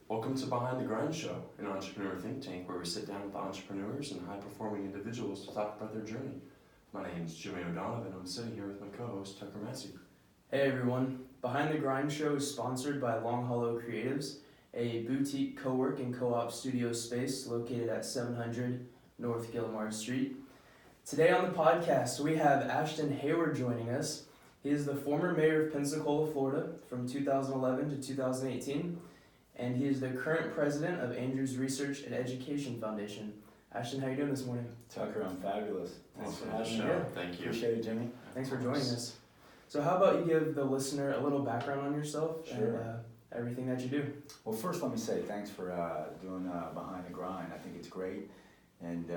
Welcome to Behind the Grind Show, an entrepreneur think tank where we sit down with entrepreneurs and high-performing individuals to talk about their journey. My name is Jimmy O'Donovan. I'm sitting here with my co-host, Tucker Massey. Hey everyone, Behind the Grind Show is sponsored by Long Hollow Creatives, a boutique co-work and co-op studio space located at 700 North Gilmar Street. Today on the podcast, we have Ashton Hayward joining us. He is the former mayor of Pensacola, Florida from 2011 to 2018, and he is the current president of Andrews Research and Education Foundation. Ashton, how are you doing this morning? Tucker, I'm fabulous. Thanks for having me. Yeah. Thank you. Appreciate it, Jimmy. Thanks for joining us. So how about you give the listener a little background on yourself Sure. and everything that you do? Well, first let me say thanks for doing Behind the Grind. I think it's great. And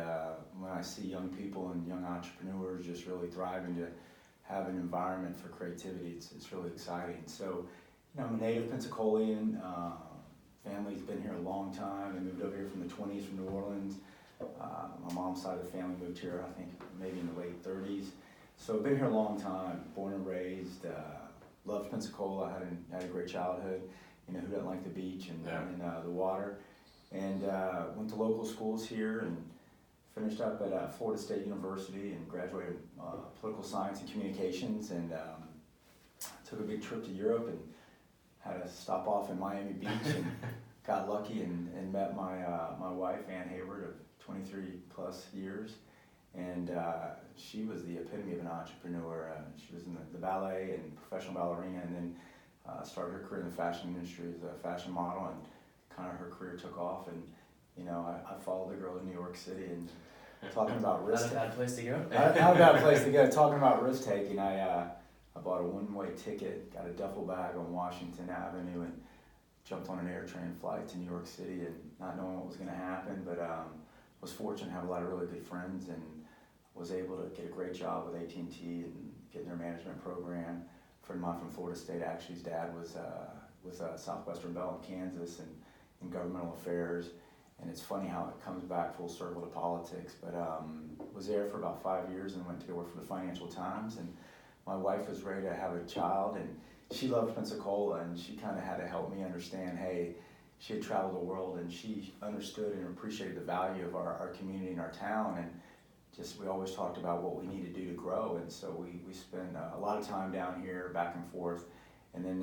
when I see young people and young entrepreneurs just really thriving to have an environment for creativity, it's really exciting. So, I'm a native Pensacolian. Family's been here a long time. They moved over here from the 20s from New Orleans. My mom's side of the family moved here, I think, maybe in the late 30s. So I've been here a long time, born and raised, loved Pensacola, had a great childhood. Who doesn't like the beach and the water? And went to local schools here and finished up at Florida State University and graduated political science and communications, and took a big trip to Europe and had a stop off in Miami Beach and got lucky and met my wife, Ann Hayward, of 23 plus years. And she was the epitome of an entrepreneur. She was in the ballet and professional ballerina, and then started her career in the fashion industry as a fashion model, and kind of her career took off. And I followed the girl to New York City, and talking about risk. Not a bad place to go. Not a bad place to go. Talking about risk taking, I bought a one-way ticket, got a duffel bag on Washington Avenue, and jumped on an air train flight to New York City, and not knowing what was going to happen, but was fortunate to have a lot of really good friends, and was able to get a great job with AT&T and get in their management program. A friend of mine from Florida State, actually, his dad was with Southwestern Bell in Kansas and in governmental affairs. And it's funny how it comes back full circle to politics. But was there for about 5 years and went to go work for the Financial Times. And my wife was ready to have a child, and she loved Pensacola, and she kind of had to help me understand, hey, she had traveled the world, and she understood and appreciated the value of our community and our town. And we always talked about what we need to do to grow, and so we spent a lot of time down here, back and forth, and then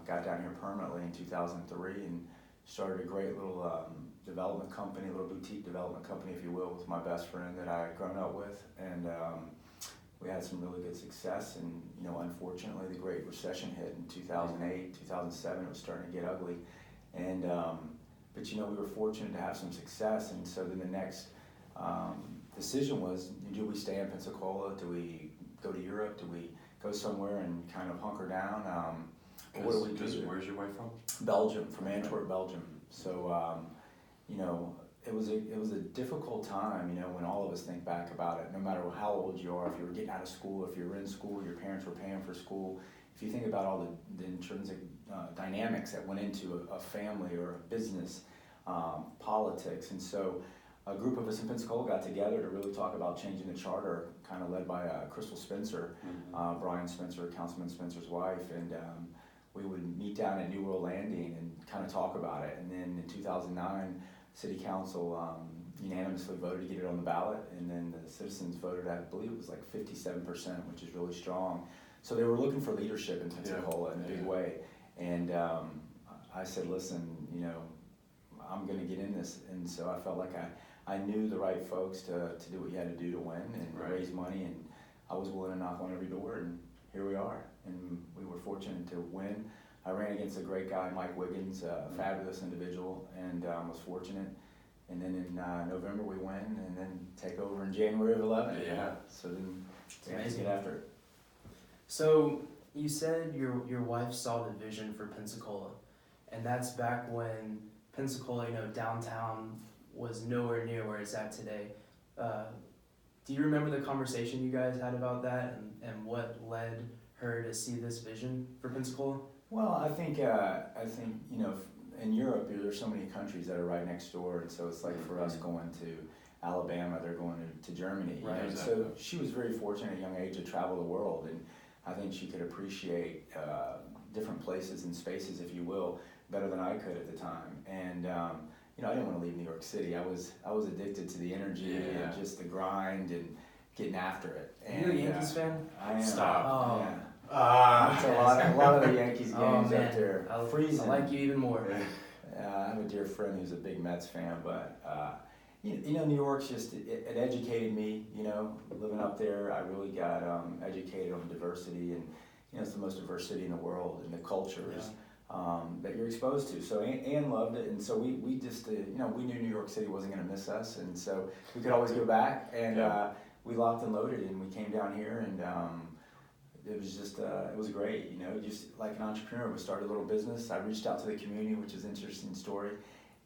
got down here permanently in 2003 and started a great little development company, a little boutique development company, if you will, with my best friend that I had grown up with, and we had some really good success. And unfortunately, the Great Recession hit in 2008, 2007. It was starting to get ugly, and but we were fortunate to have some success, and so then the next decision was, do we stay in Pensacola? Do we go to Europe? Do we go somewhere and kind of hunker down? What do we do? Where's your wife from? Belgium, from Antwerp, Belgium. So, it was a difficult time, when all of us think back about it, no matter how old you are, if you were getting out of school, if you were in school, your parents were paying for school. If you think about all the intrinsic dynamics that went into a family or a business, politics. And so a group of us in Pensacola got together to really talk about changing the charter, kind of led by Crystal Spencer, Brian Spencer, Councilman Spencer's wife, and we would meet down at New World Landing and kind of talk about it. And then in 2009, City Council unanimously voted to get it on the ballot, and then the citizens voted, I believe it was like 57%, which is really strong. So they were looking for leadership in Pensacola in a big way. And I said, listen, I'm going to get in this. And so I felt like I knew the right folks to do what you had to do to win and raise money, and I was willing to knock on every door, and here we are. And we were fortunate to win. I ran against a great guy, Mike Wiggins, a fabulous individual, and was fortunate. And then in November we win, and then take over in January of 11. Yeah. So then we had to get after it. So you said your wife saw the vision for Pensacola, and that's back when Pensacola, downtown was nowhere near where it's at today. Do you remember the conversation you guys had about that, and what led her to see this vision for Pensacola? Well, I think in Europe there's so many countries that are right next door, and so it's like for us going to Alabama, they're going to Germany. Right. Exactly. So she was very fortunate at a young age to travel the world, and I think she could appreciate different places and spaces, if you will, better than I could at the time. And you know, I didn't want to leave New York City. I was addicted to the energy and just the grind and getting after it. Are you a Yankees fan? I am. Stop. Oh. Yeah. It's a lot of the Yankees games man. up there. Freezing. I like you even more. I have a dear friend who's a big Mets fan, but you know, New York's just it educated me. You know, living up there, I really got educated on diversity, and you know, it's the most diverse city in the world, and the cultures that you're exposed to. So Ann loved it, and so we just you know, we knew New York City wasn't going to miss us, and so we could always go back, and we locked and loaded, and we came down here, and it was just it was great. You know, just like an entrepreneur, we started a little business. I reached out to the community, which is an interesting story,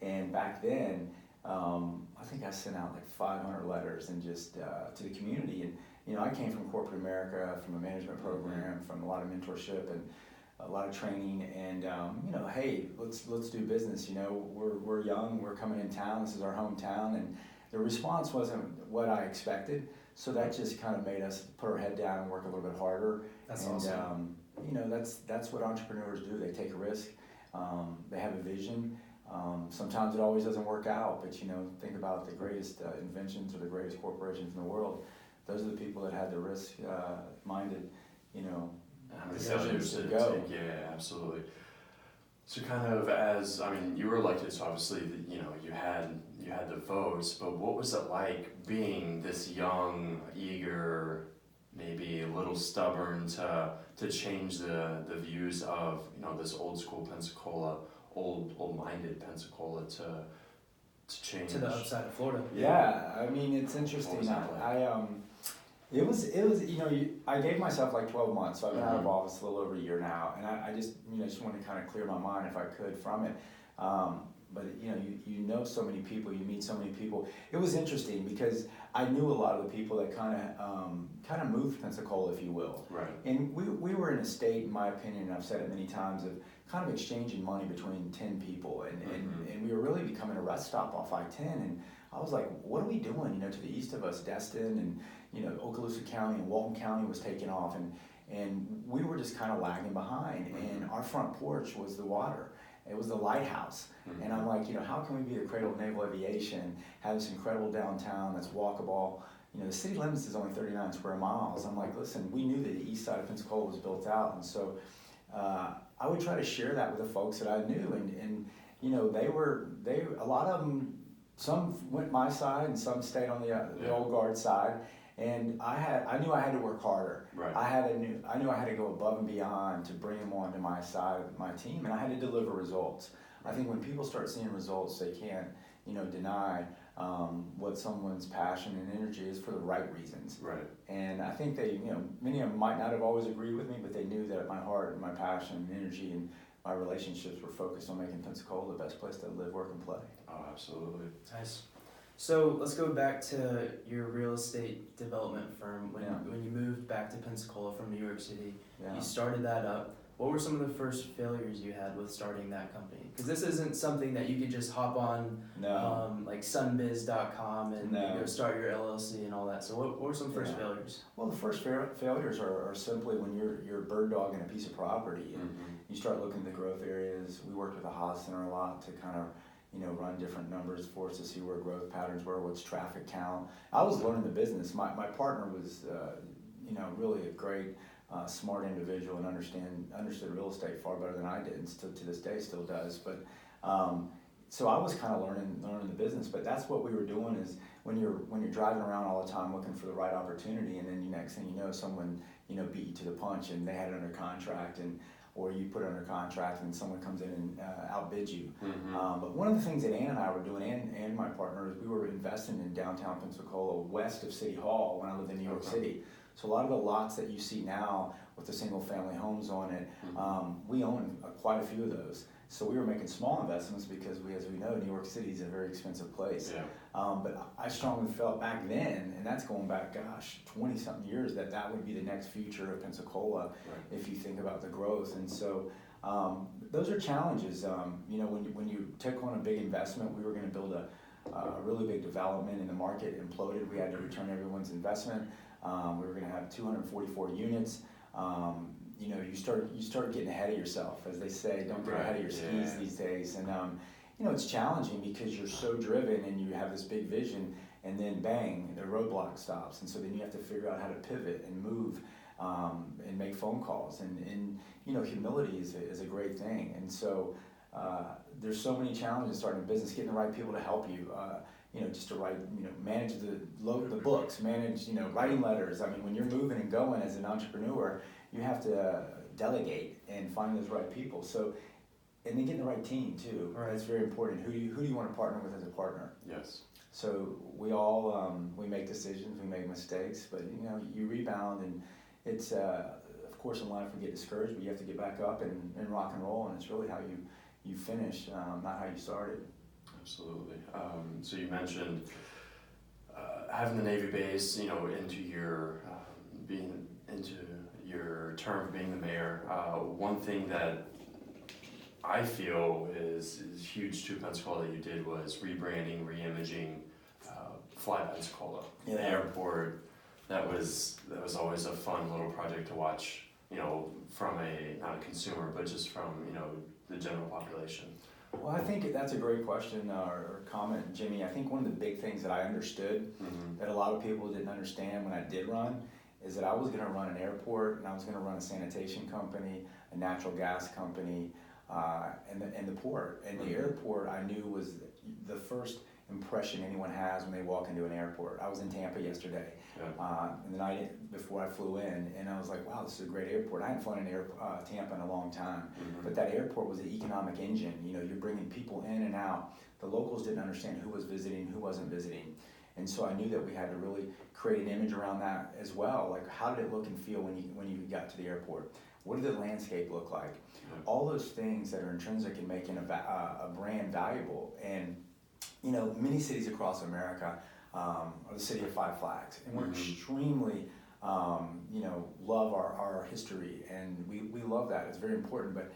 and back then. I think I sent out like 500 letters and just to the community, and you know, I came from corporate America, from a management program, from a lot of mentorship and a lot of training, and you know, hey, let's do business. You know, we're young, we're coming in town, this is our hometown, and the response wasn't what I expected, so that just kind of made us put our head down and work a little bit harder. That's and, awesome. You know, that's what entrepreneurs do. They take a risk. They have a vision. Sometimes it always doesn't work out, but you know, think about the greatest inventions or the greatest corporations in the world. Those are the people that had the risk-minded, you know, decisions to take. Yeah, absolutely. So kind of as, I mean, you were elected, so obviously, you know, you had the votes, but what was it like being this young, eager, maybe a little stubborn to change the views of, you know, this old school Pensacola, old-minded Pensacola to change To the upside of Florida. Yeah, I mean, it's interesting. What was that like? It was you know, I gave myself like 12 months, so I've been out of office a little over a year now, and I just, you know, just wanted to kind of clear my mind if I could from it. But you know, you know so many people, you meet so many people. It was interesting because I knew a lot of the people that kind of moved Pensacola, if you will. Right. And we were in a state, in my opinion, and I've said it many times, of kind of exchanging money between 10 people, and we were really becoming a rest stop off I-10, and I was like, what are we doing? You know, to the east of us, Destin, and you know, Okaloosa County and Walton County was taking off, and we were just kind of lagging behind, and our front porch was the water. It was the lighthouse. And I'm like, you know, how can we be the cradle of naval aviation, have this incredible downtown that's walkable? You know, the city limits is only 39 square miles. I'm like, listen, we knew that the east side of Pensacola was built out, and so I would try to share that with the folks that I knew, and you know, a lot of them, some went my side and some stayed on the old guard side, and I knew I had to work harder. Right. I knew I had to go above and beyond to bring them onto my side of my team, and I had to deliver results. I think when people start seeing results, they can't, you know, deny what someone's passion and energy is for the right reasons. Right. And I think they, you know, many of them might not have always agreed with me, but they knew that my heart and my passion and energy and my relationships were focused on making Pensacola the best place to live, work, and play. Oh, absolutely. Nice. So let's go back to your real estate development firm. When you moved back to Pensacola from New York City, you started that up. What were some of the first failures you had with starting that company? Because this isn't something that you could just hop on like sunbiz.com and go start your LLC and all that. So what were some first failures? Well, the first failures are simply when you're bird dogging a piece of property and you start looking at the growth areas. We worked with the Haas Center a lot to kind of, you know, run different numbers for us to see where growth patterns were, what's traffic count. I was learning the business. My partner was, you know, really a great, smart individual and understood real estate far better than I did, and still to this day still does. But so I was kind of learning the business. But that's what we were doing is when you're driving around all the time looking for the right opportunity, and then the next thing you know, someone, you know, beat you to the punch and they had it under contract, or you put it under contract and someone comes in and outbids you. But one of the things that Ann and I were doing, and my partner, is we were investing in downtown Pensacola, west of City Hall, when I lived in New York City. So a lot of the lots that you see now with the single family homes on it, we own quite a few of those. So we were making small investments because as we know, New York City is a very expensive place. But I strongly felt back then, and that's going back, 20-something years, that would be the next future of Pensacola if you think about the growth. And so those are challenges. You know, when you take on a big investment, we were going to build a really big development, and the market imploded. We had to return everyone's investment. We were going to have 244 units. you start getting ahead of yourself, as they say. Don't get ahead of your skis these days. And it's challenging because you're so driven and you have this big vision, and then bang, the roadblock stops, and so then you have to figure out how to pivot and move and make phone calls. And humility is a great thing. And so there's so many challenges starting a business, getting the right people to help you. Just to write, manage the books, manage, writing letters. I mean, when you're moving and going as an entrepreneur, you have to delegate and find those right people. So, and then getting the right team too. Right. That's very important. Who do you want to partner with as a partner? Yes. So we all we make decisions, we make mistakes, but you rebound, and it's of course in life we get discouraged, but you have to get back up and rock and roll, and it's really how you finish, not how you started. Absolutely. So you mentioned having the Navy base, into your your term of being the mayor. One thing that I feel is huge to Pensacola that you did was rebranding, reimaging Fly Pensacola, the airport. That was always a fun little project to watch. From not a consumer, but just from the general population. Well, I think that's a great question or comment, Jimmy. I think one of the big things that I understood that a lot of people didn't understand when I did run is that I was going to run an airport, and I was going to run a sanitation company, a natural gas company, and the port. And the airport I knew was the first impression anyone has when they walk into an airport. I was in Tampa yesterday, and the night before I flew in, and I was like, wow, this is a great airport. I hadn't flown in Tampa in a long time, but that airport was the economic engine. You're bringing people in and out. The locals didn't understand who was visiting, who wasn't visiting. And so I knew that we had to really create an image around that as well. Like, how did it look and feel when you got to the airport? What did the landscape look like? All those things that are intrinsic in making a brand valuable. And many cities across America are the city of five flags, and we're extremely, love our history, and we love that. It's very important. But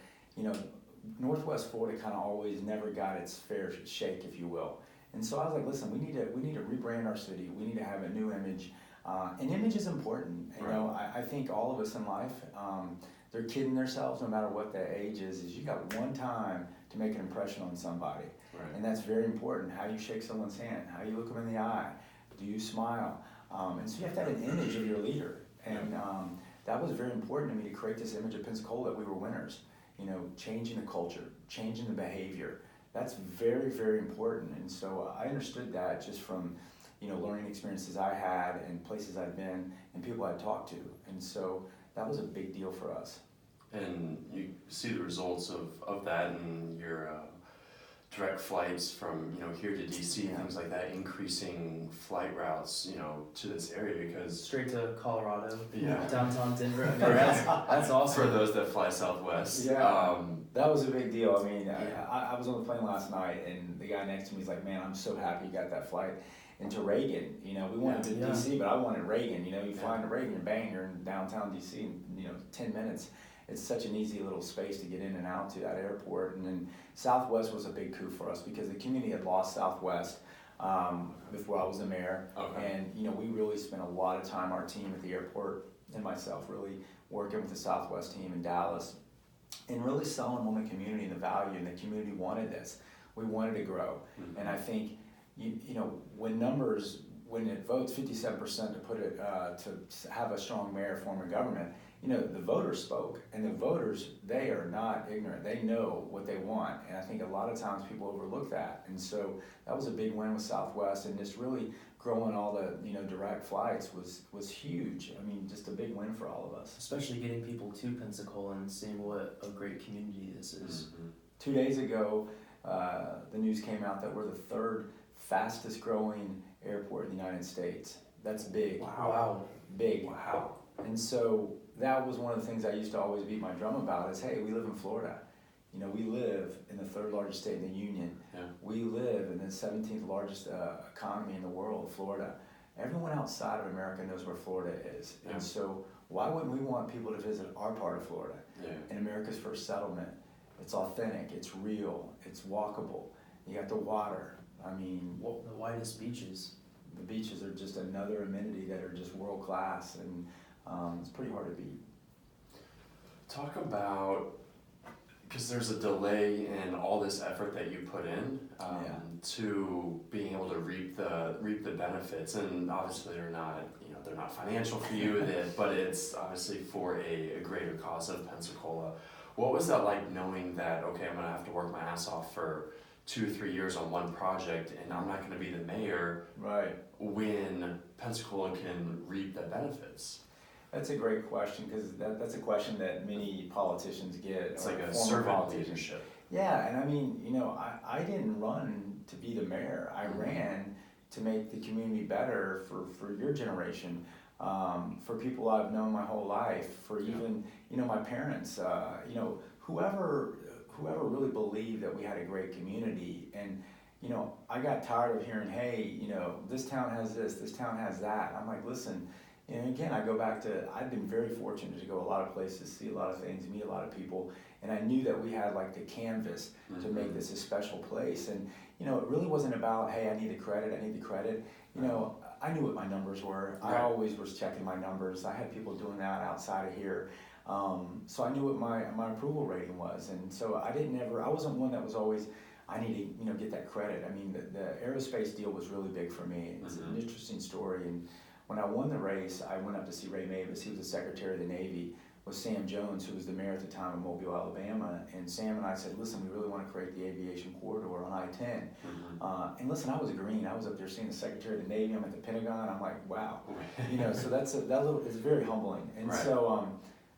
Northwest Florida kind of always never got its fair shake, if you will. And so I was like, listen, we need to rebrand our city. We need to have a new image, and image is important. I think all of us in life, they're kidding themselves, no matter what their age is you got one time to make an impression on somebody. Right. And that's very important. How you shake someone's hand, how you look them in the eye, do you smile? And so you have to have an image of your leader. And that was very important to me, to create this image of Pensacola that we were winners. Changing the culture, changing the behavior. That's very, very important. And so I understood that just from, learning experiences I had and places I'd been and people I'd talked to. And so that was a big deal for us. And you see the results of that in your direct flights from here to DC and things like that, increasing flight routes to this area, because straight to Colorado, downtown Denver. I mean, that's awesome for those that fly Southwest. That was a big deal. I mean, I was on the plane last night, and the guy next to me is like, "Man, I'm so happy you got that flight into Reagan." We wanted to DC, but I wanted Reagan. You fly into Reagan, and bang, you're in downtown DC in 10 minutes. It's such an easy little space to get in and out to that airport. And then Southwest was a big coup for us because the community had lost Southwest before I was the mayor. Okay. And we really spent a lot of time, our team at the airport and myself, really working with the Southwest team in Dallas and really selling on the community and the value. And the community wanted this. We wanted to grow. And I think when it votes 57% to put it to have a strong mayor form of government, the voters spoke, and the voters, they are not ignorant. They know what they want, and I think a lot of times people overlook that. And so that was a big win with Southwest, and just really growing all the direct flights was huge. I mean, just a big win for all of us. Especially getting people to Pensacola and seeing what a great community this is. 2 days ago, the news came out that we're the third fastest growing airport in the United States. That's big. Wow. Big. Wow. And so that was one of the things I used to always beat my drum about is, hey, we live in Florida. We live in the third largest state in the union. Yeah. We live in the 17th largest economy in the world, Florida. Everyone outside of America knows where Florida is. Yeah. And so why wouldn't we want people to visit our part of Florida? Yeah. In America's first settlement. It's authentic, it's real, it's walkable. You got the water. I mean, the widest beaches. The beaches are just another amenity that are just world class, and it's pretty hard to beat. talk about, because there's a delay in all this effort that you put in to being able to reap the benefits, and obviously they're not financial for you, but it's obviously for a greater cause of Pensacola. What was that like, knowing that, okay, I'm gonna have to work my ass off for 2 or 3 years on one project, and I'm not gonna be the mayor, Right. when Pensacola can reap the benefits? That's a great question, because that's a question that many politicians get. It's like a servant leadership. Yeah, and I mean, I didn't run to be the mayor. I ran to make the community better for your generation, for people I've known my whole life, for even, my parents, whoever really believed that we had a great community. And, I got tired of hearing, hey, this town has this town has that. I'm like, listen, and again, I go back to, I've been very fortunate to go a lot of places, see a lot of things, meet a lot of people, and I knew that we had like the canvas to make this a special place. And, it really wasn't about, hey, I need the credit. I knew what my numbers were. Right. I always was checking my numbers. I had people doing that outside of here. So I knew what my approval rating was. And so I wasn't one that was always, I need to, get that credit. I mean, the aerospace deal was really big for me. It's an interesting story. And when I won the race, I went up to see Ray Mavis. He was the Secretary of the Navy, with Sam Jones, who was the mayor at the time of Mobile, Alabama. And Sam and I said, listen, we really want to create the aviation corridor on I-10. And listen, I was green. I was up there seeing the Secretary of the Navy. I'm at the Pentagon. I'm like, wow. So it's very humbling. And so,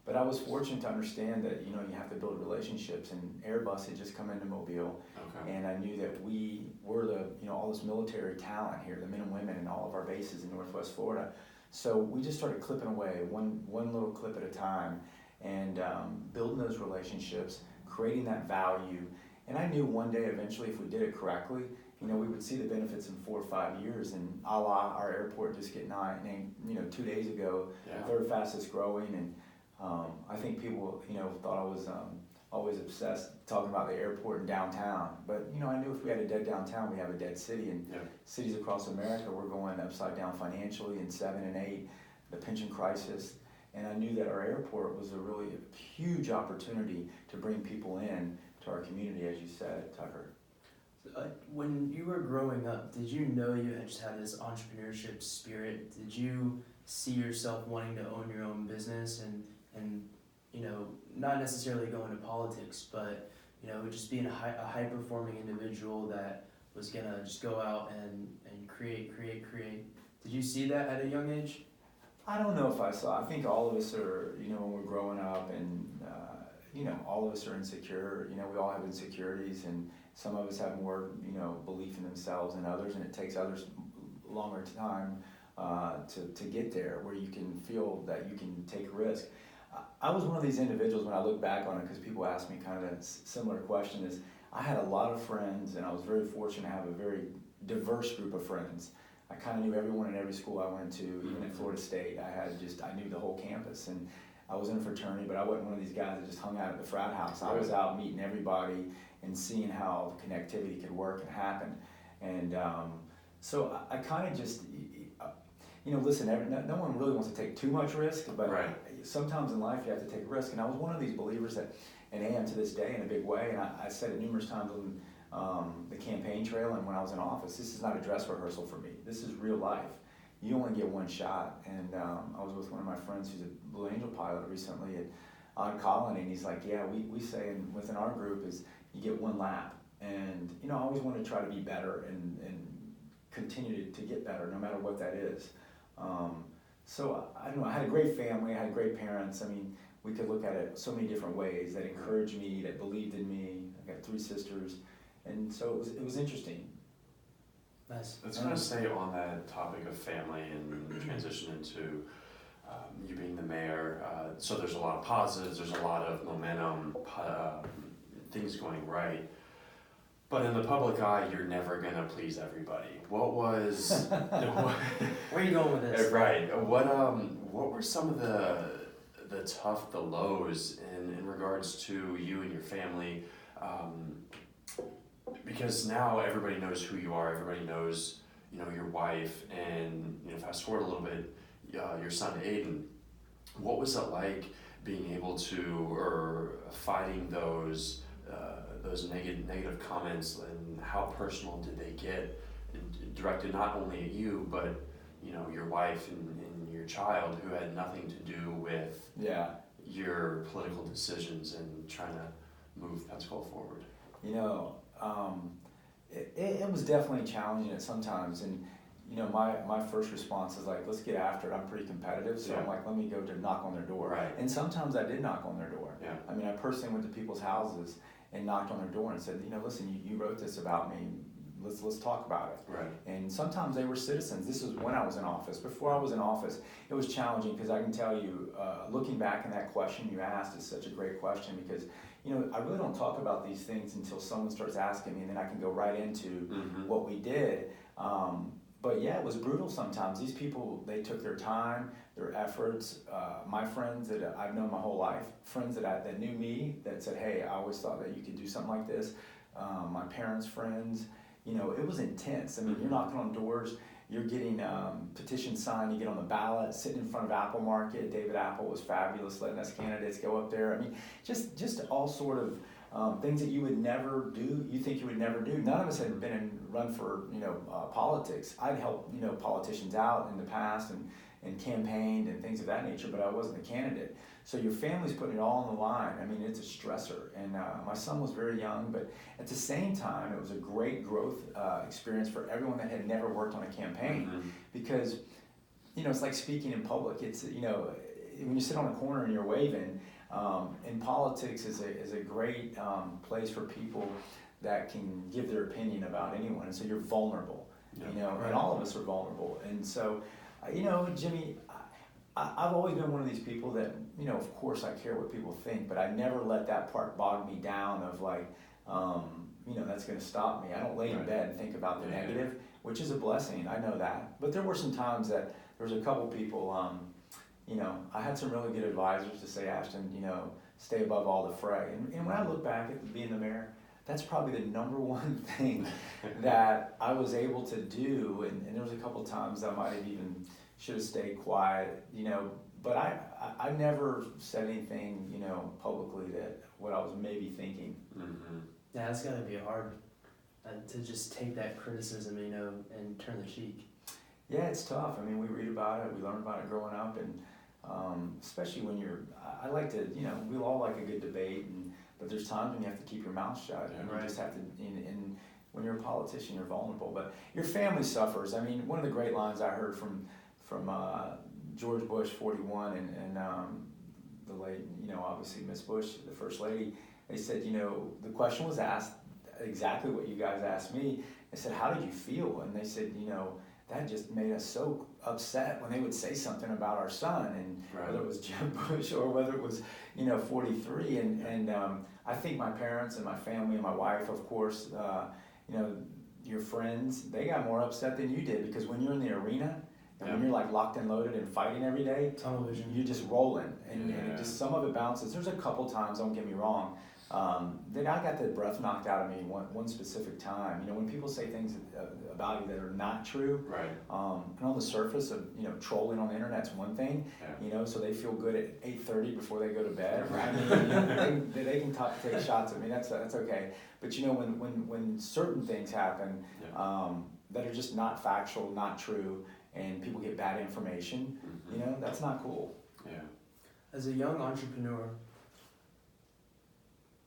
but I was fortunate to understand that, you have to build relationships. And Airbus had just come into Mobile. Okay. And I knew that we were all this military talent here, the men and women in all of our bases in Northwest Florida. So we just started clipping away, one little clip at a time, and building those relationships, creating that value. And I knew one day, eventually, if we did it correctly, we would see the benefits in 4 or 5 years. And a la our airport just getting named, 2 days ago, the third fastest growing. And I think people, thought I was always obsessed talking about the airport and downtown. But, I knew if we had a dead downtown, we have a dead city. And cities across America were going upside down financially in 7 and 8, the pension crisis. And I knew that our airport was a really huge opportunity to bring people in to our community, as you said, Tucker. When you were growing up, did you know you just had this entrepreneurship spirit? Did you see yourself wanting to own your own business and not necessarily go into politics, but, just being a high-performing individual that was going to just go out and create? Did you see that at a young age? I don't know if I saw. I think all of us are, when we're growing up, and, all of us are insecure. We all have insecurities, and some of us have more, belief in themselves than others, and it takes others longer time to get there, where you can feel that you can take risk. I was one of these individuals, when I look back on it, because people ask me kind of a similar question, is I had a lot of friends, and I was very fortunate to have a very diverse group of friends. I kind of knew everyone in every school I went to, even at Florida State. I knew the whole campus, and I was in a fraternity, but I wasn't one of these guys that just hung out at the frat house. I was out meeting everybody and seeing how connectivity could work and happen. And so I kind of just, listen, no one really wants to take too much risk, but sometimes in life you have to take risk. And I was one of these believers that, and I am to this day in a big way, and I said it numerous times on the campaign trail and when I was in office, this is not a dress rehearsal for me. This is real life. You only get one shot. And I was with one of my friends who's a Blue Angel pilot recently at Odd Colony, and he's like, yeah, we say within our group is you get one lap. And, I always want to try to be better and continue to get better, no matter what that is. So I don't know, I had a great family, I had great parents. I mean, we could look at it so many different ways that encouraged me, that believed in me. I got 3 sisters, and so it was interesting. Nice. Let's kind of stay on that topic of family and transition into you being the mayor. So there's a lot of positives, there's a lot of momentum, things going right. But in the public eye, you're never gonna please everybody. What was where are you going with this? Right. What were some of the lows in regards to you and your family? Because now everybody knows who you are. Everybody knows, your wife, and fast forward a little bit, your son Aiden. What was it like being able to, or fighting those negative comments, and how personal did they get, directed not only at you, but your wife and your child, who had nothing to do with your political decisions and trying to move Pensacola forward? It was definitely challenging at sometimes, and my first response is like, let's get after it. I'm pretty competitive, so I'm like, let me go to knock on their door. Right. And sometimes I did knock on their door. Yeah. I mean, I personally went to people's houses and knocked on their door and said, listen, you wrote this about me. Let's talk about it. Right. And sometimes they were citizens. This was when I was in office. Before I was in office, it was challenging, because I can tell you, looking back in that question you asked is such a great question, because I really don't talk about these things until someone starts asking me, and then I can go right into what we did. But yeah, it was brutal sometimes. These people, they took their time, their efforts. My friends that I've known my whole life, friends that knew me, that said, hey, I always thought that you could do something like this. My parents' friends, it was intense. I mean, you're knocking on doors, you're getting petitions signed, you get on the ballot, sitting in front of Apple Market. David Apple was fabulous, letting us candidates go up there. I mean, just all sort of things that you would never do, you think you would never do. None of us had run for politics. I'd helped politicians out in the past and campaigned and things of that nature, but I wasn't a candidate. So your family's putting it all on the line. I mean, it's a stressor. And my son was very young, but at the same time, it was a great growth experience for everyone that had never worked on a campaign, because it's like speaking in public. It's when you sit on a corner and you're waving. And politics is a great place for people that can give their opinion about anyone, and so you're vulnerable, and all of us are vulnerable. And so, Jimmy, I've always been one of these people that, of course I care what people think, but I never let that part bog me down of like, that's going to stop me. I don't lay in bed and think about the negative, which is a blessing. I know that. But there were some times that there was a couple people, I had some really good advisors to say, Ashton, stay above all the fray. And when I look back at being the mayor, that's probably the number one thing that I was able to do. And there was a couple times I might have even should have stayed quiet, but I never said anything, publicly that what I was maybe thinking. Yeah, it's gotta be hard to just take that criticism, and turn the cheek. Yeah, it's tough. I mean, we read about it, we learn about it growing up, and especially when I like to, we all like a good debate, but there's times when you have to keep your mouth shut, and you just have to, and when you're a politician, you're vulnerable, but your family suffers. I mean, one of the great lines I heard from George Bush 41 and the late, obviously Miss Bush, the First Lady, they said, the question was asked exactly what you guys asked me. They said, how did you feel? And they said, that just made us so upset when they would say something about our son, and whether it was Jeb Bush or whether it was, 43. And I think my parents and my family and my wife, of course, your friends, they got more upset than you did, because when you're in the arena, and when you're like locked and loaded and fighting every day, tunnel vision, you're just rolling, and it just, some of it bounces. There's a couple times, don't get me wrong, that I got the breath knocked out of me one specific time. When people say things about you that are not true, and on the surface of trolling on the internet's one thing, so they feel good at 8:30 before they go to bed. I mean, they can take shots at me. That's okay. But when certain things happen that are just not factual, not true, and people get bad information, that's not cool. Yeah. As a young entrepreneur,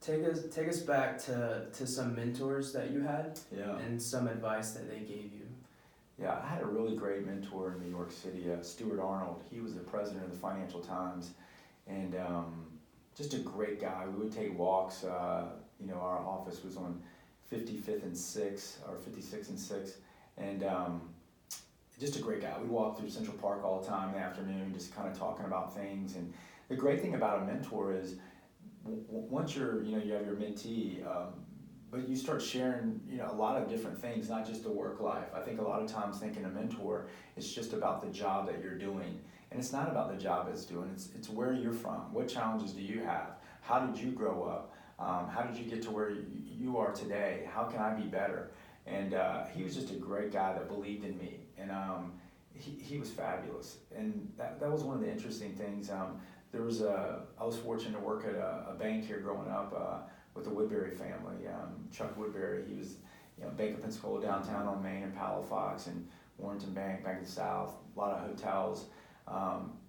take us back to some mentors that you had, and some advice that they gave you. Yeah, I had a really great mentor in New York City, Stuart Arnold. He was the president of the Financial Times, and just a great guy. We would take walks. Our office was on 55th and 6th, or 56th and 6th, and just a great guy. We walked through Central Park all the time in the afternoon, just kind of talking about things. And the great thing about a mentor is, once you have your mentee, but you start sharing, a lot of different things, not just the work life. I think a lot of times thinking a mentor is just about the job that you're doing, and it's not about the job it's doing. It's where you're from. What challenges do you have? How did you grow up? How did you get to where you are today? How can I be better? And he was just a great guy that believed in me, and he was fabulous. And that was one of the interesting things I was fortunate to work at a bank here growing up with the Woodbury family. Chuck Woodbury, he was, Bank of Pensacola downtown on Main and Palafox, and Warrenton Bank, Bank of the South, a lot of hotels.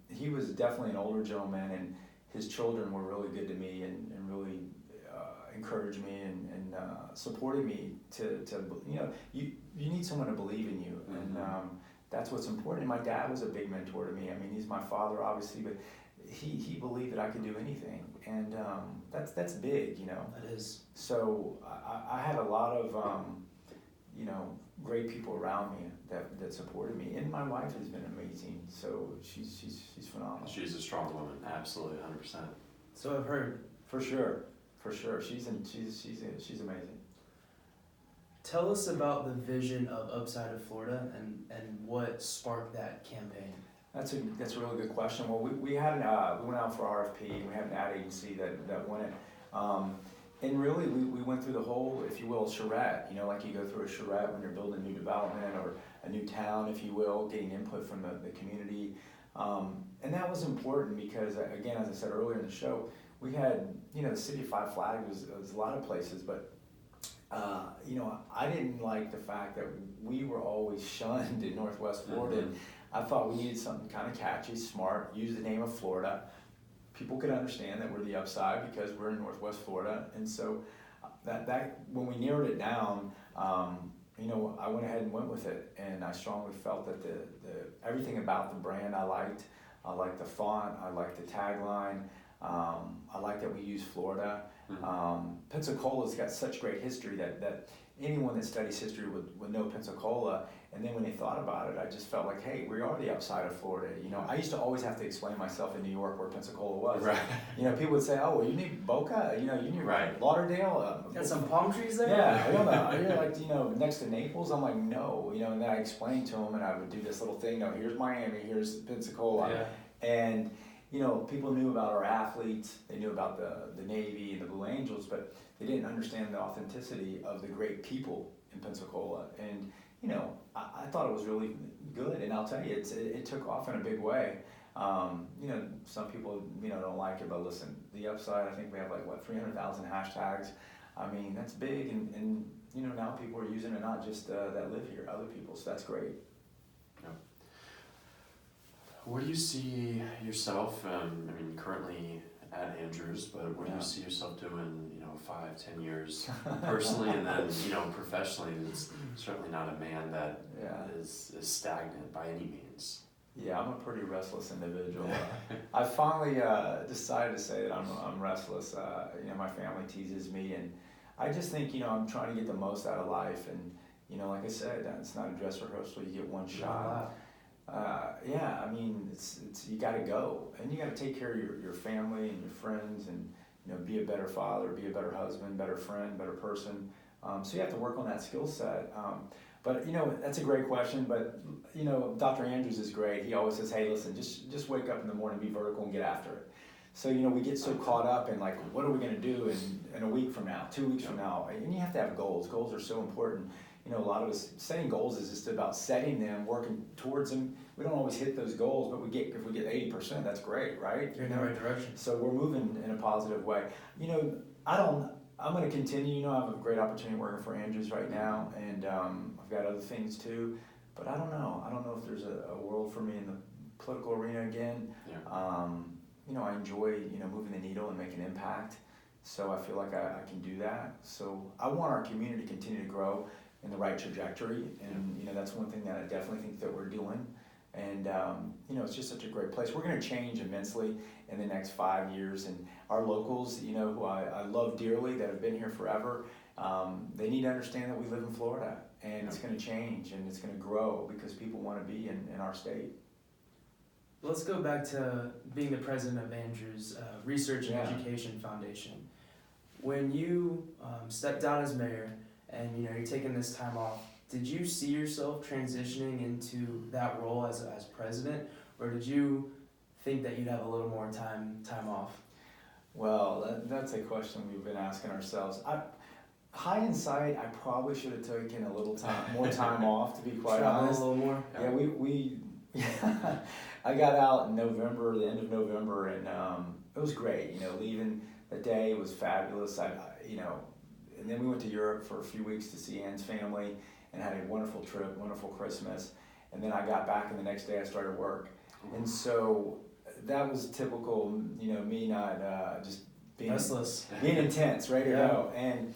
He was definitely an older gentleman, and his children were really good to me and really encouraged me and supported me to you need someone to believe in you, and that's what's important. And my dad was a big mentor to me. I mean, he's my father, obviously, but he believed that I could do anything, and that's big, That is. So I had a lot of great people around me that supported me, and my wife has been amazing. So she's phenomenal. She's a strong woman, absolutely, 100%. So I've heard. For sure. She's amazing. Tell us about the vision of Upside of Florida and what sparked that campaign. That's a really good question. Well, we had we went out for RFP, and we had an ad agency that won it. And really, we went through the whole, if you will, charrette. Like you go through a charrette when you're building a new development or a new town, if you will, getting input from the community. And that was important because, again, as I said earlier in the show, we had, the City of Five Flags was a lot of places, but, I didn't like the fact that we were always shunned in Northwest Florida. Mm-hmm. I thought we needed something kind of catchy, smart, use the name of Florida. People could understand that we're the Upside because we're in Northwest Florida. And so that when we narrowed it down, I went ahead and went with it. And I strongly felt that the everything about the brand I liked. I liked the font, I liked the tagline, I liked that we use Florida. Pensacola's got such great history that anyone that studies history would know Pensacola. And then when they thought about it, I just felt like, hey, we are the Upside of Florida. I used to always have to explain myself in New York where Pensacola was. Right. People would say, oh, well, you need Boca, you need right. Lauderdale. Got some palm trees there? Yeah, I don't know. You're next to Naples. I'm like, no. And then I explained to them, and I would do this little thing. No, here's Miami, here's Pensacola. Yeah. And people knew about our athletes, they knew about the Navy and the Blue Angels, but they didn't understand the authenticity of the great people in Pensacola. And, I thought it was really good, and I'll tell you, it took off in a big way. Some people, don't like it, but listen, the Upside, I think we have 300,000 hashtags. I mean, that's big, and now people are using it, not just that live here, other people, so that's great. What do you see yourself, currently at Andrews, but what do you see yourself doing, 5-10 years personally, and then, professionally? It's certainly not a man that is stagnant by any means. Yeah, I'm a pretty restless individual. I finally decided to say that I'm restless. My family teases me, and I just think, I'm trying to get the most out of life, and, like I said, it's not a dress rehearsal, you get one shot. It's you got to go, and you got to take care of your family and your friends, and be a better father, be a better husband, better friend, better person. So you have to work on that skill set. But that's a great question. But Dr. Andrews is great. He always says, "Hey, listen, just wake up in the morning, be vertical, and get after it." So we get so caught up in what are we going to do in a week from now, 2 weeks from now, and you have to have goals. Goals are so important. A lot of us, setting goals is just about setting them, working towards them. We don't always hit those goals, but if we get 80%, that's great, right? You're in the right direction. So we're moving in a positive way. I'm going to continue. I have a great opportunity working for Andrews right now, and I've got other things too. But I don't know. I don't know if there's a world for me in the political arena again. Yeah. I enjoy, moving the needle and making impact. So I feel like I can do that. So I want our community to continue to grow in the right trajectory, and that's one thing that I definitely think that we're doing, and it's just such a great place. We're going to change immensely in the next 5 years, and our locals, who I love dearly, that have been here forever, they need to understand that we live in Florida, and it's going to change, and it's going to grow because people want to be in our state. Let's go back to being the president of Andrews Research and Education Foundation. When you stepped down as mayor, and you're taking this time off, did you see yourself transitioning into that role as president, or did you think that you'd have a little more time off? Well, that's a question we've been asking ourselves. Hindsight, I probably should have taken a little more time off, to be quite honest. A little more. Yeah, we Yeah, I got out in November, the end of November, and it was great. Leaving the day was fabulous. And then we went to Europe for a few weeks to see Ann's family, and had a wonderful trip, wonderful Christmas. And then I got back, and the next day I started work, and so that was typical. Me not just being Restless. being intense, ready to go, and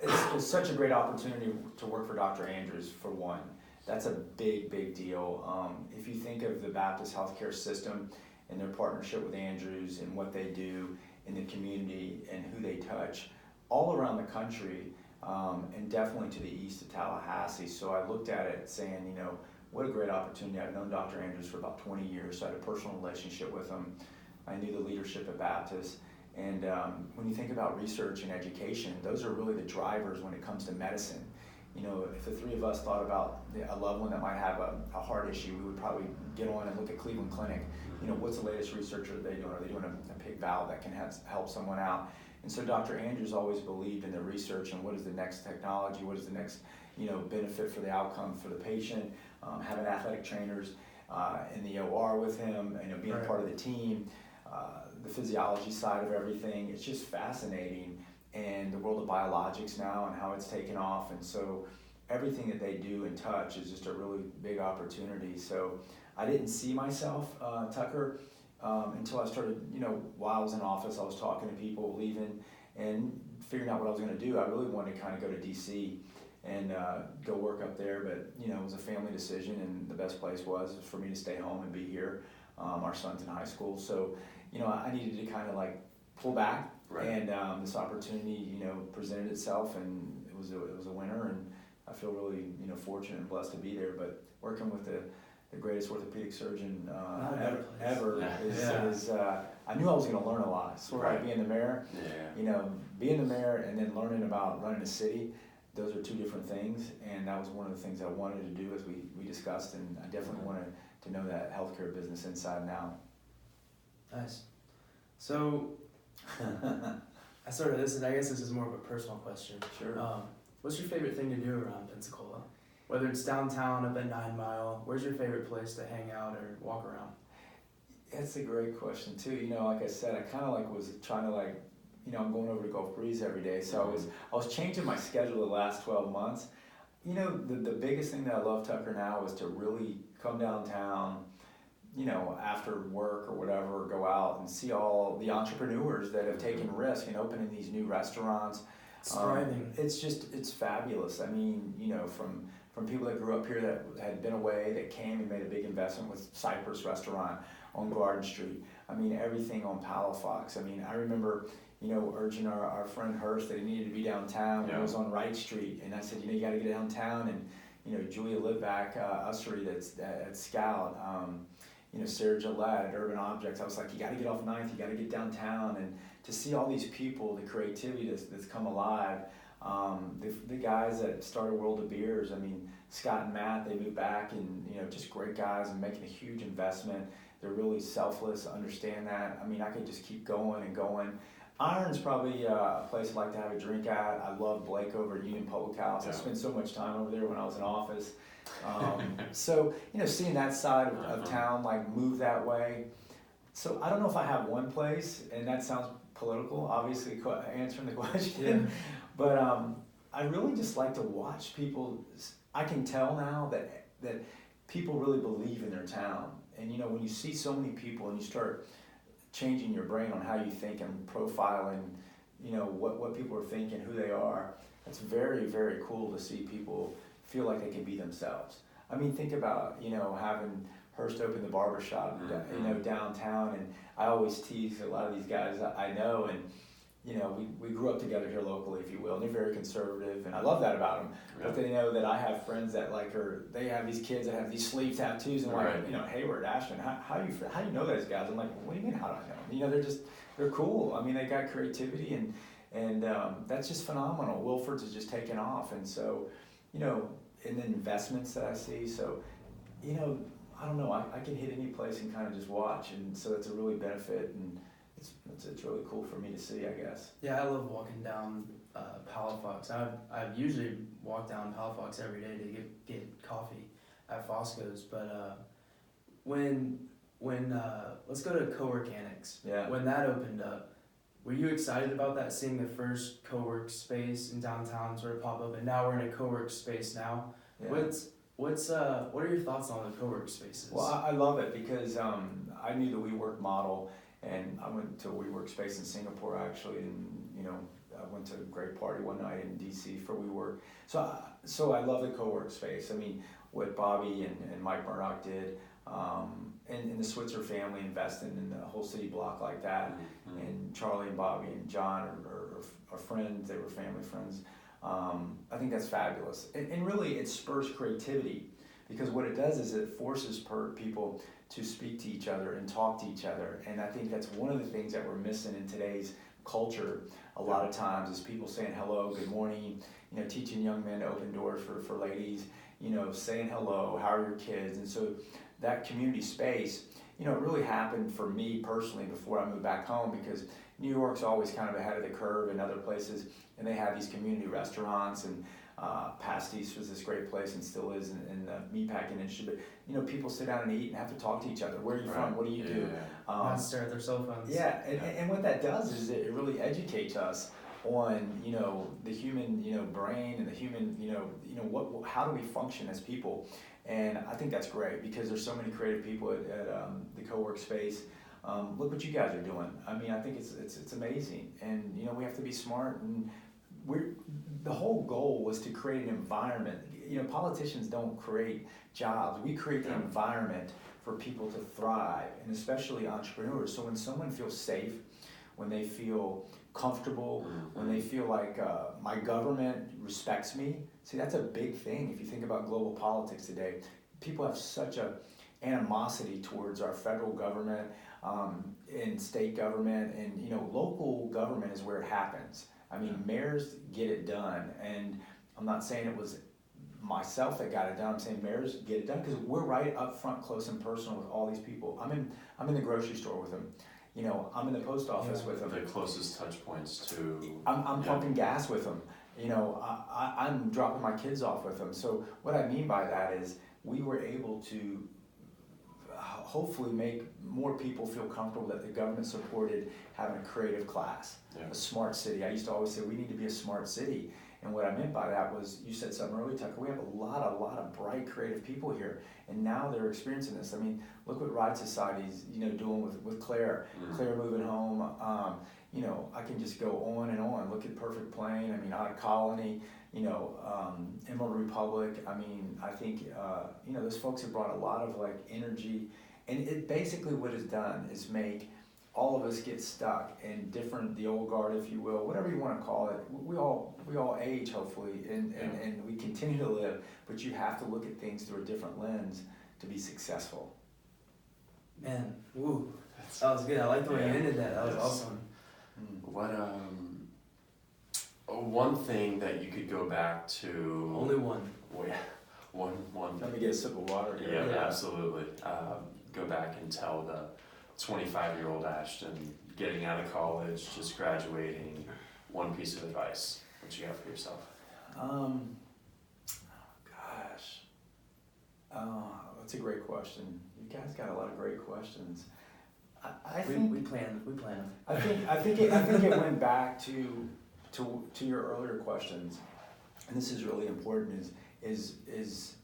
it's such a great opportunity to work for Dr. Andrews for one. That's a big, big deal. If you think of the Baptist healthcare system and their partnership with Andrews and what they do in the community and who they touch all around the country, and definitely to the east of Tallahassee. So I looked at it saying, what a great opportunity. I've known Dr. Andrews for about 20 years, so I had a personal relationship with him. I knew the leadership at Baptist. And when you think about research and education, those are really the drivers when it comes to medicine. If the three of us thought about a loved one that might have a heart issue, we would probably get on and look at Cleveland Clinic. What's the latest research are they doing? Are they doing a PICC valve that can help someone out? And so Dr. Andrews always believed in the research and what is the next technology, what is the next benefit for the outcome for the patient, having athletic trainers in the OR with him, being a part of the team, the physiology side of everything. It's just fascinating. And the world of biologics now and how it's taken off. And so everything that they do and touch is just a really big opportunity. So I didn't see myself, Tucker, until I started, while I was in office, I was talking to people leaving and figuring out what I was going to do. I really wanted to kind of go to DC and go work up there, but it was a family decision, and the best place was for me to stay home and be here. Our son's in high school, so I needed to kind of like pull back. Right. And this opportunity, presented itself, and it was a winner, and I feel really, fortunate and blessed to be there. But working with the greatest orthopedic surgeon ever is I knew I was going to learn a lot. Sort of like being the mayor, being the mayor and then learning about running a city. Those are two different things, and that was one of the things I wanted to do as we discussed, and I definitely wanted to know that healthcare business inside and out. Nice. So. I guess this is more of a personal question. Sure. What's your favorite thing to do around Pensacola? Whether it's downtown, up at 9 Mile, where's your favorite place to hang out or walk around? That's a great question too. Like I said, I kind of was trying to I'm going over to Gulf Breeze every day, so I was changing my schedule the last 12 months. The biggest thing that I love, Tucker, now is to really come downtown, after work or whatever, go out and see all the entrepreneurs that have taken risk in opening these new restaurants. It's thriving. It's fabulous. I mean, from people that grew up here that had been away, that came and made a big investment with Cypress Restaurant on Garden Street. I mean, everything on Palafox. I mean, I remember, urging our friend Hurst that he needed to be downtown. It was on Wright Street. And I said, you got to get downtown. And, Julia Litvak, Ussery that's at Scout, Sarah Gillette at Urban Objects. I was like, you got to get off 9th, you got to get downtown, and to see all these people, the creativity that's come alive. The guys that started World of Beers, I mean, Scott and Matt, they moved back, and just great guys and making a huge investment. They're really selfless, understand that. I mean, I could just keep going and going. Iron's probably a place I'd like to have a drink at. I love Blake over at Union Public House. I spent so much time over there when I was in office. So, seeing that side of town move that way. So I don't know if I have one place, and that sounds political, obviously answering the question, but I really just like to watch people. I can tell now that people really believe in their town. And when you see so many people and you start changing your brain on how you think and profiling, what people are thinking, who they are, it's very, very cool to see people feel like they can be themselves. I mean, think about, having Hearst open the barbershop, downtown, and I always tease a lot of these guys I know, and, we grew up together here locally, if you will, and they're very conservative, and I love that about them, but they know that I have friends that they have these kids that have these sleeve tattoos, and Hayward, Ashton, how do you know those guys? I'm like, what do you mean, how do I know them? They're cool. I mean, they got creativity, and that's just phenomenal. Wilford's has just taken off, and so, and then investments that I see. So, I don't know. I can hit any place and kind of just watch, and so that's a really benefit, and it's really cool for me to see, I guess. Yeah, I love walking down Palafox. I usually walk down Palafox every day to get coffee at Fosco's, but when let's go to Co-work Annex. Yeah. When that opened up, were you excited about that, seeing the first co-work space in downtown sort of pop up, and now we're in a co-work space now? Yeah. What are your thoughts on the co-work spaces? Well, I love it because I knew the WeWork model, and I went to a WeWork space in Singapore actually, and I went to a great party one night in DC for WeWork. So I love the co-work space. I mean, what Bobby and Mike Murdoch did, and the Switzer family investing in the whole city block like that, Mm-hmm. and Charlie and Bobby and John are friends. They were family friends. I think that's fabulous, and really it spurs creativity, because what it does is it forces people to speak to each other and talk to each other, and I think that's one of the things that we're missing in today's culture a lot of times, is people saying hello, good morning, teaching young men to open doors for ladies, saying hello, how are your kids? And so that community space, it really happened for me personally before I moved back home, because New York's always kind of ahead of the curve in other places, and they have these community restaurants, and Pastis was this great place and still is in the meatpacking industry, but people sit down and eat and have to talk to each other. Where are you from? What do you do? Not stare at their cell phones. Yeah, and what that does is it really educates us on the human brain and the human how do we function as people. And I think that's great, because there's so many creative people at the co-work space. Look what you guys are doing. I mean, I think it's amazing, and we have to be smart, and the whole goal was to create an environment. Politicians don't create jobs. We create the environment for people to thrive, and especially entrepreneurs. So when someone feels safe, when they feel comfortable, when they feel like my government respects me. See, that's a big thing. If you think about global politics today, people have such a animosity towards our federal government and state government, and local government is where it happens. I mean, mayors get it done, and I'm not saying it was myself that got it done. I'm saying mayors get it done because we're right up front, close and personal with all these people. I'm in the grocery store with them. I'm in the post office with them. The closest touch points to. I'm pumping gas with them. I'm dropping my kids off with them. So what I mean by that is we were able to hopefully make more people feel comfortable that the government supported having a creative class, a smart city. I used to always say we need to be a smart city. And what I meant by that was, you said something earlier, Tucker, we have a lot of bright, creative people here, and now they're experiencing this. I mean, look what Ride Society's, doing with Claire, Claire moving home. I can just go on and on. Look at Perfect Plain, Odd Colony, Emerald Republic. I think, those folks have brought a lot of like energy, and it basically what it's done is make all of us get stuck in the old guard, if you will, whatever you want to call it. We all age, hopefully, and we continue to live, but you have to look at things through a different lens to be successful. Man, woo, that was good. I like the way you ended that. That was awesome. What one thing that you could go back to? Only one. Well, yeah, one. Let me get a sip of water here. Yeah, absolutely. Go back and tell the 25-year-old Ashton getting out of college, just graduating, one piece of advice. What you got for yourself? That's a great question. You guys got a lot of great questions. I We think plan them. I think it went back to your earlier questions, and this is really important. Is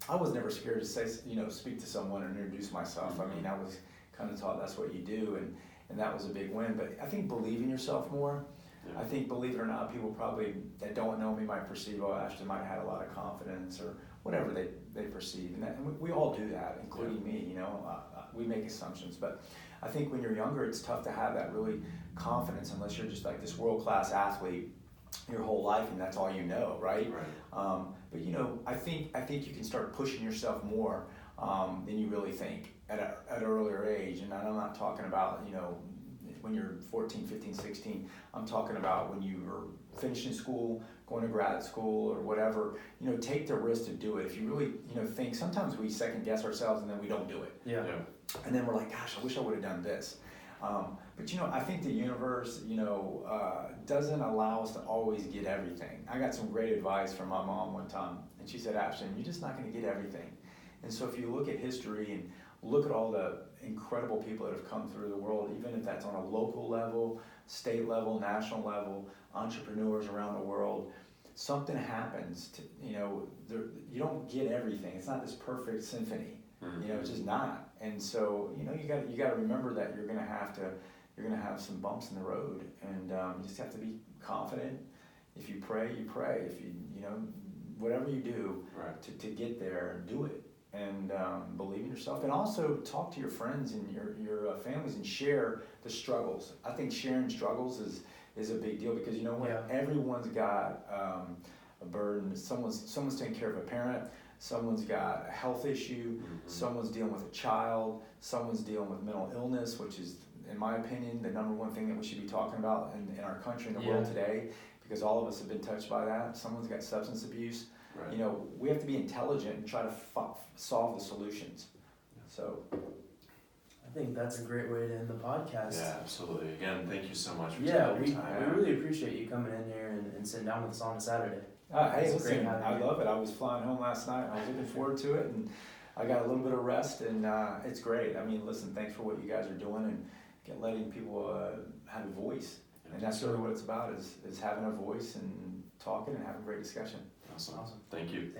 I was never scared to say, speak to someone and introduce myself. I was kind of taught that's what you do, and that was a big win. But I think believe in yourself more. I think, believe it or not, people probably that don't know me might perceive, Ashton might have had a lot of confidence or whatever they perceive, and we all do that, including me. We make assumptions, but I think when you're younger, it's tough to have that really confidence unless you're just like this world-class athlete your whole life and that's all you know, right? But I think you can start pushing yourself more than you really think at an earlier age, and I'm not talking about when you're 14, 15, 16. I'm talking about when you are finishing school, going to grad school or whatever. Take the risk to do it. If you really think, sometimes we second guess ourselves and then we don't do it. Yeah. And then we're like, gosh, I wish I would have done this. But I think the universe, doesn't allow us to always get everything. I got some great advice from my mom one time, and she said, Ashton, you're just not going to get everything. And so if you look at history and look at all the incredible people that have come through the world, even if that's on a local level, state level, national level, entrepreneurs around the world. Something happens to, you don't get everything. It's not this perfect symphony. It's just not. And so, you got to remember that you're going to have some bumps in the road, and you just have to be confident. If you pray, you pray. If whatever you do to get there, do it, and believe in yourself. And also talk to your friends and your families and share the struggles. I think sharing struggles is a big deal, because everyone's got a burden. Someone's taking care of a parent. Someone's got a health issue. Someone's dealing with a child. Someone's dealing with mental illness, which is, in my opinion, the number one thing that we should be talking about in our country and the world today, because all of us have been touched by that. Someone's got substance abuse. We have to be intelligent and try to solve the solutions. So I think that's a great way to end the podcast. Yeah, absolutely. Again, thank you so much for taking your time. We really appreciate you coming in here and sitting down with us on a Saturday. Hey, listen, I love it. I was flying home last night. I was looking forward to it, and I got a little bit of rest, and it's great. I mean, listen, thanks for what you guys are doing and letting people have a voice. And that's really what it's about, is having a voice and talking and having a great discussion. Awesome. Thank you.